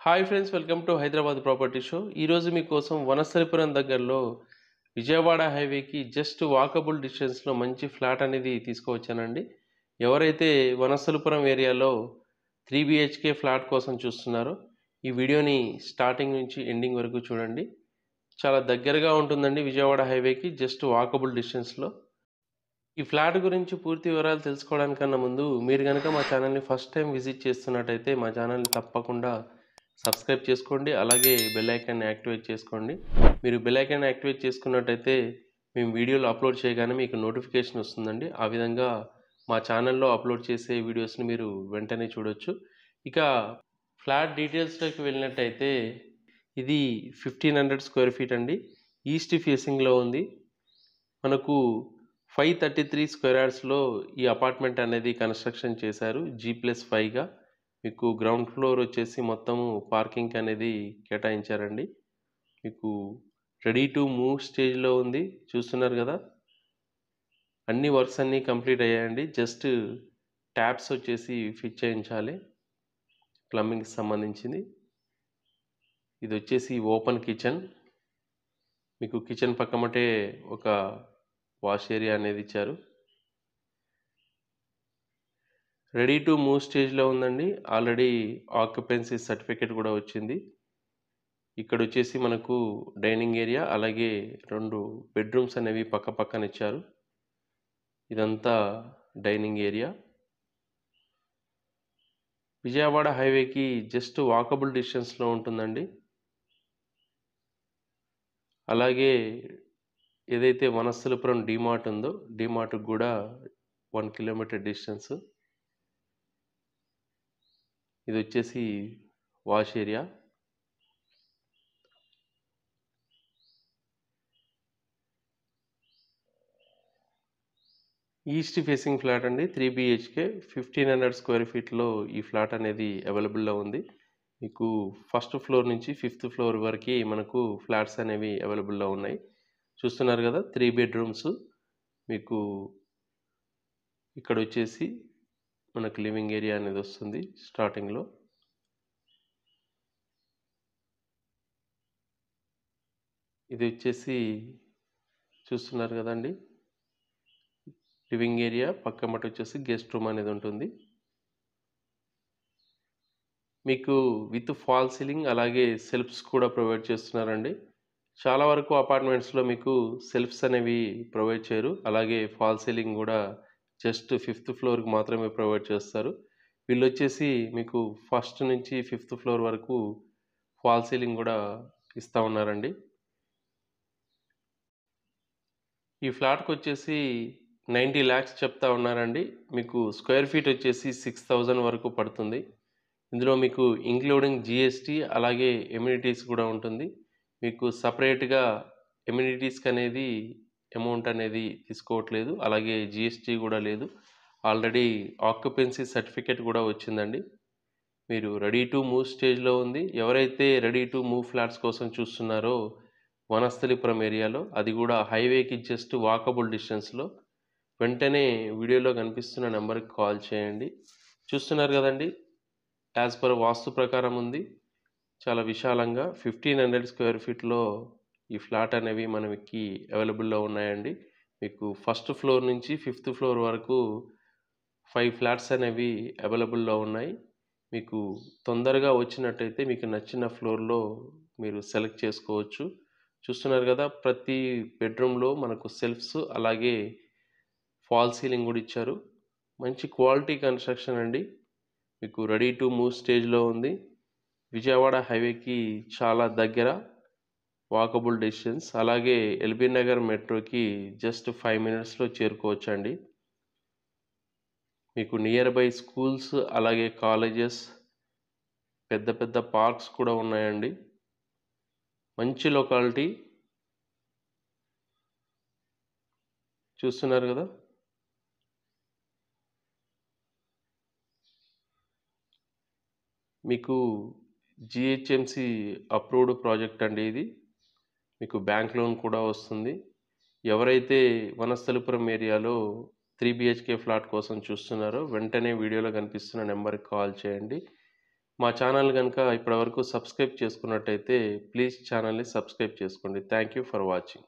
Hi friends, welcome to Hyderabad property show. ఈరోజు మీకోసం వనస్థలిపురం దగ్గరలో విజయవాడ హైవేకి జస్ట్ వాకబుల్ డిస్టెన్స్లో మంచి ఫ్లాట్ అనేది తీసుకువచ్చానండి. ఎవరైతే వనస్థలిపురం ఏరియాలో 3 BHK ఫ్లాట్ కోసం చూస్తున్నారో ఈ వీడియోని స్టార్టింగ్ నుంచి ఎండింగ్ వరకు చూడండి. చాలా దగ్గరగా ఉంటుందండి విజయవాడ హైవేకి, జస్ట్ వాకబుల్ డిస్టెన్స్లో. ఈ ఫ్లాట్ గురించి పూర్తి వివరాలు తెలుసుకోవడానికన్నా ముందు మీరు కనుక మా ఛానల్ని ఫస్ట్ టైం విజిట్ చేస్తున్నట్టయితే మా ఛానల్ని తప్పకుండా సబ్స్క్రైబ్ చేసుకోండి. అలాగే బెల్ ఐకాన్ని యాక్టివేట్ చేసుకోండి. మీరు బెల్ ఐకాన్ని యాక్టివేట్ చేసుకున్నట్టయితే మేము వీడియోలు అప్లోడ్ చేయగానే మీకు నోటిఫికేషన్ వస్తుందండి. ఆ విధంగా మా ఛానల్లో అప్లోడ్ చేసే వీడియోస్ని మీరు వెంటనే చూడొచ్చు. ఇక ఫ్లాట్ డీటెయిల్స్లోకి వెళ్ళినట్టయితే ఇది 1500 స్క్వేర్ ఫీట్ అండి. ఈస్ట్ ఫేసింగ్లో ఉంది. మనకు 533 స్క్వేర్ యార్డ్స్లో ఈ అపార్ట్మెంట్ అనేది కన్స్ట్రక్షన్ చేశారు, G+5గా. మీకు గ్రౌండ్ ఫ్లోర్ వచ్చేసి మొత్తము పార్కింగ్ అనేది కేటాయించారండి. మీకు రెడీ టు మూవ్ స్టేజ్లో ఉంది, చూస్తున్నారు కదా. అన్ని వర్క్స్ అన్నీ కంప్లీట్ అయ్యాయండి. జస్ట్ ట్యాప్స్ వచ్చేసి ఫిట్ చేయించాలి, ప్లంబింగ్కి సంబంధించింది. ఇది వచ్చేసి ఓపెన్ కిచెన్. మీకు కిచెన్ పక్కమటే ఒక వాష్ ఏరియా అనేది ఇచ్చారు. రెడీ టు మూవ్ స్టేజ్లో ఉందండి. ఆల్రెడీ ఆక్యుపెన్సీ సర్టిఫికేట్ కూడా వచ్చింది. ఇక్కడ వచ్చేసి మనకు డైనింగ్ ఏరియా, అలాగే 2 బెడ్రూమ్స్ అనేవి పక్క పక్కన ఇచ్చారు. ఇదంతా డైనింగ్ ఏరియా. విజయవాడ హైవేకి జస్ట్ వాకబుల్ డిస్టెన్స్లో ఉంటుందండి. అలాగే ఏదైతే వనస్థలిపురం డిమార్ట్ ఉందో డిమార్ట్కి కూడా 1 కిలోమీటర్ డిస్టెన్స్. ఇది వచ్చేసి wash area. East facing flat అండి, 3 BHK 1500 స్క్వేర్ ఫీట్లో ఈ ఫ్లాట్ అనేది అవైలబుల్లో ఉంది. మీకు ఫస్ట్ ఫ్లోర్ నుంచి 5th ఫ్లోర్ వరకు మనకు ఫ్లాట్స్ అనేవి అవైలబుల్లో ఉన్నాయి. చూస్తున్నారు కదా, 3 బెడ్రూమ్స్. మీకు ఇక్కడ వచ్చేసి మనకు లివింగ్ ఏరియా అనేది వస్తుంది స్టార్టింగ్లో. ఇది వచ్చేసి చూస్తున్నారు కదండి, లివింగ్ ఏరియా. పక్క మటు వచ్చేసి గెస్ట్ రూమ్ అనేది ఉంటుంది. మీకు విత్ ఫాల్ సీలింగ్ అలాగే సెల్ఫ్స్ కూడా ప్రొవైడ్ చేస్తున్నారండి. చాలా వరకు అపార్ట్మెంట్స్లో మీకు సెల్ఫ్స్ అనేవి ప్రొవైడ్ చేయరు. అలాగే ఫాల్ సీలింగ్ కూడా జస్ట్ 5th ఫ్లోర్కి మాత్రమే ప్రొవైడ్ చేస్తారు. వీళ్ళు వచ్చేసి మీకు ఫస్ట్ నుంచి 5th ఫ్లోర్ వరకు ఫాల్ సీలింగ్ కూడా ఇస్తూ ఉన్నారండి. ఈ ఫ్లాట్కి వచ్చేసి 90 lakhs చెప్తా ఉన్నారండి. మీకు స్క్వేర్ ఫీట్ వచ్చేసి 6000 వరకు పడుతుంది. ఇందులో మీకు ఇంక్లూడింగ్ GST అలాగే ఎమ్యూనిటీస్ కూడా ఉంటుంది. మీకు సపరేట్గా ఎమ్యూనిటీస్కి అనేది అమౌంట్ అనేది తీసుకోవట్లేదు, అలాగే GST కూడా లేదు. ఆల్రెడీ ఆక్యుపెన్సీ సర్టిఫికేట్ కూడా వచ్చిందండి. మీరు రెడీ టు మూవ్ స్టేజ్లో ఉంది. ఎవరైతే రెడీ టు మూవ్ ఫ్లాట్స్ కోసం చూస్తున్నారో వనస్థలిపురం ఏరియాలో, అది కూడా హైవేకి జస్ట్ వాకబుల్ డిస్టెన్స్లో, వెంటనే వీడియోలో కనిపిస్తున్న నెంబర్కి కాల్ చేయండి. చూస్తున్నారు కదండి, యాజ్ పర్ వాస్తు ప్రకారం ఉంది. చాలా విశాలంగా 1500 స్క్వేర్ ఫీట్లో ఈ ఫ్లాట్ అనేవి మనకి అవైలబుల్లో ఉన్నాయండి. మీకు ఫస్ట్ ఫ్లోర్ నుంచి 5th ఫ్లోర్ వరకు 5 ఫ్లాట్స్ అనేవి అవైలబుల్లో ఉన్నాయి. మీకు తొందరగా వచ్చినట్టయితే మీకు నచ్చిన ఫ్లోర్లో మీరు సెలెక్ట్ చేసుకోవచ్చు. చూస్తున్నారు కదా, ప్రతి బెడ్రూమ్లో మనకు సెల్ఫ్స్ అలాగే ఫాల్ సీలింగ్ కూడా ఇచ్చారు. మంచి క్వాలిటీ కన్స్ట్రక్షన్ అండి. మీకు రెడీ టు మూవ్ స్టేజ్లో ఉంది. విజయవాడ హైవేకి చాలా దగ్గర, వాకబుల్ డిస్టెన్స్. అలాగే ఎల్బీ నగర్ మెట్రోకి జస్ట్ 5 minutesలో చేరుకోవచ్చండి. మీకు నియర్ బై స్కూల్స్ అలాగే కాలేజెస్, పెద్ద పెద్ద పార్క్స్ కూడా ఉన్నాయండి. మంచి లొకాలిటీ. చూస్తున్నారు కదా, మీకు GHMC అప్రూవ్డ్ ప్రాజెక్ట్ అండి ఇది. మీకు బ్యాంక్ లోన్ కూడా వస్తుంది. ఎవరైతే వనస్థలిపురం ఏరియాలో 3 BHK ఫ్లాట్ కోసం చూస్తున్నారో వెంటనే వీడియోలో కనిపిస్తున్న నెంబర్కి కాల్ చేయండి. మా ఛానల్ కనుక ఇప్పటివరకు సబ్స్క్రైబ్ చేసుకున్నట్టయితే ప్లీజ్ ఛానల్ని సబ్స్క్రైబ్ చేసుకోండి. Thank you for watching.